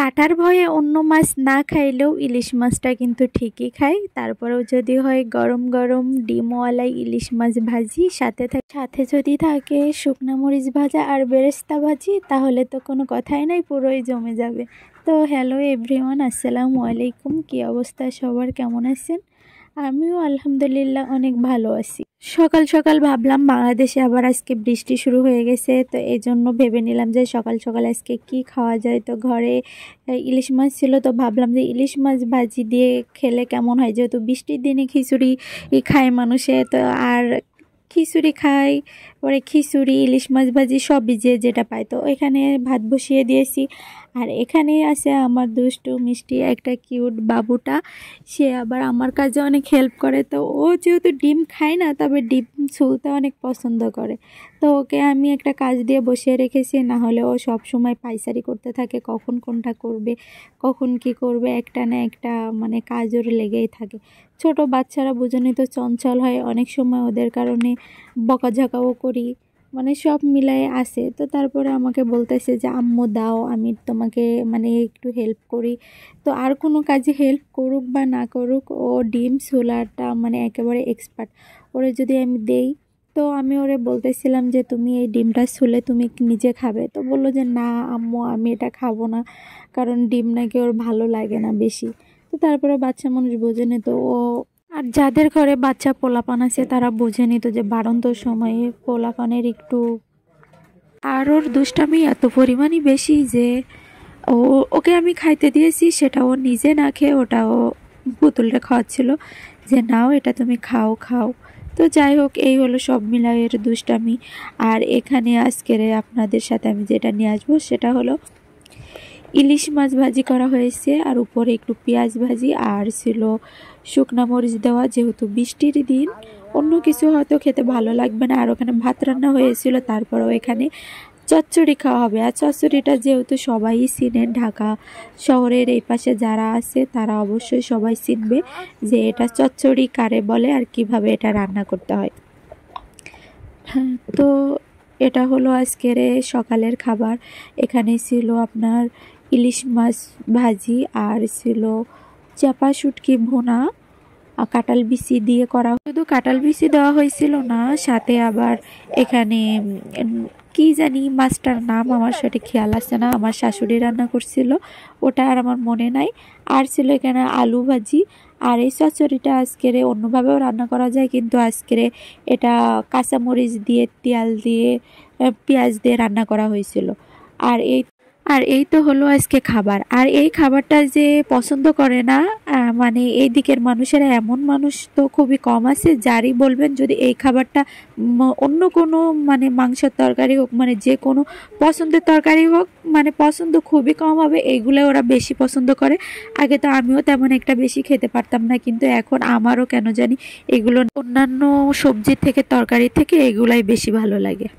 কাটার ভয়ে অন্য মাছ না খাইলেও ইলিশ মাছটা কিন্তু ঠিকই খাই। তারপরেও যদি হয় গরম গরম ডিমওয়ালা ইলিশ মাছ ভাজি, সাথে যদি থাকে শুকনা মরিচ ভাজা আর বেরেস্তা ভাজি, তাহলে তো কোনো কথাই নাই, পুরোই জমে যাবে। তো হ্যালো এভরিওয়ান, আসসালামু আলাইকুম। কি অবস্থা সবার, কেমন আছেন? আমিও আলহামদুলিল্লাহ অনেক ভালো আছি। সকাল সকাল ভাবলাম বাংলাদেশে আবার আজকে বৃষ্টি শুরু হয়ে গেছে, তো এই জন্য ভেবে নিলাম যে সকাল সকাল আজকে কি খাওয়া যায়। তো ঘরে ইলিশ মাছ ছিল, তো ভাবলাম যে ইলিশ মাছ ভাজি দিয়ে খেলে কেমন হয়, যেহেতু বৃষ্টির দিনে খিচুড়ি খায় মানুষে, তো আর খিচুড়ি খাই, পরে খিচুড়ি ইলিশ মাছ ভাজি সবই যে যেটা পাই। তো এখানে ভাত বসিয়ে দিয়েছি, আর এখানে আছে আমার দুষ্টু মিষ্টি একটা কিউট বাবুটা। সে আবার আমার কাজে অনেক হেল্প করে। তো ও যেহেতু ডিম খায় না, তবে ডিম ছুলতে অনেক পছন্দ করে। তো ওকে আমি একটা কাজ দিয়ে বসিয়ে রেখেছি, না হলে ও সব সময় পায়চারি করতে থাকে, কখন কোনটা করবে, কখন কি করবে, একটা না একটা মানে কাজ ওর লেগেই থাকে। ছোট বাচ্চারা বুঝনি তো চঞ্চল হয়, অনেক সময় ওদের কারণে বকাঝকাও করি, মানে সব মিলাই আছে। তো তারপরে আমাকে বলতেছে যে আম্মু দাও, আমি তোমাকে মানে একটু হেল্প করি। তো আর কোনো কাজে হেল্প করুক বা না করুক, ও ডিম ছোলাটা মানে একেবারে এক্সপার্ট। ওরে যদি আমি দেই, তো আমি ওরে বলতেছিলাম যে তুমি এই ডিমটা ছুলে তুমি নিজে খাবে। তো বললো যে না আম্মু, আমি এটা খাবো না, কারণ ডিম নাকি ওর ভালো লাগে না বেশি। তো তারপরে বাচ্চা মানুষ বোঝেনি, তো ও আর যাদের ঘরে বাচ্চা পোলাপান আছে তারা বোঝেনি তো যে বাড়ন্ত সময়ে পোলাপানের একটু, আর ওর দুষ্টামি এত পরিমাণই বেশি যে ওকে আমি খাইতে দিয়েছি, সেটা ও নিজে না খেয়ে ওটা ও পুতুলটা খাওয়াচ্ছিল যে নাও এটা তুমি খাও খাও। তো যাই হোক, এই হলো সব মিলাই এর দুষ্টামি। আর এখানে আজকের আপনাদের সাথে আমি যেটা নিয়ে আসবো সেটা হলো ইলিশ মাছ ভাজি করা হয়েছে, আর উপরে একটু পেঁয়াজ ভাজি, আর ছিল শুকনা মরিচ দেওয়া। যেহেতু বৃষ্টির দিন অন্য কিছু হয়তো খেতে ভালো লাগবে না, আর ওখানে ভাত রান্না হয়েছিল, তারপরেও এখানে চচ্চড়ি খাওয়া হবে। আর চচ্চড়িটা যেহেতু সবাই চিনেন, ঢাকা শহরের এই পাশে যারা আছে তারা অবশ্যই সবাই চিনবে যে এটা চচ্চড়ি কারে বলে আর কিভাবে এটা রান্না করতে হয়। হ্যাঁ, তো এটা হলো আজকের সকালের খাবার। এখানে ছিল আপনার ইলিশ মাছ ভাজি, আর ছিল চাপা শুটকি ভুনা, কাঁঠাল বিচি দিয়ে করা। শুধু কাঁঠাল বিচি দেওয়া হয়েছিল না, সাথে আবার এখানে কি জানি মাছটার নাম আমার সঠিক খেয়াল আসছে না, আমার শাশুড়ি রান্না করছিল, ওটা আর আমার মনে নাই। আর ছিল এখানে আলু ভাজি। আর এই চচ্চড়িটা আজকের অন্যভাবেও রান্না করা যায়, কিন্তু আজকের এটা কাঁচামরিচ দিয়ে, তেল দিয়ে, পেঁয়াজ দিয়ে রান্না করা হয়েছিল। আর এই তো হলো আজকে খাবার। আর এই খাবারটা যে পছন্দ করে না, মানে এই দিকের মানুষেরা এমন মানুষ তো খুবই কম আছে, যারই বলবেন যদি এই খাবারটা অন্য কোনো মানে মাংসের তরকারি হোক, মানে যে কোনো পছন্দের তরকারি হোক, মানে পছন্দ খুবই কম হবে, এইগুলো ওরা বেশি পছন্দ করে। আগে তো আমিও তেমন একটা বেশি খেতে পারতাম না, কিন্তু এখন আমারও কেন জানি এগুলো অন্যান্য সবজির থেকে, তরকারি থেকে এগুলাই বেশি ভালো লাগে।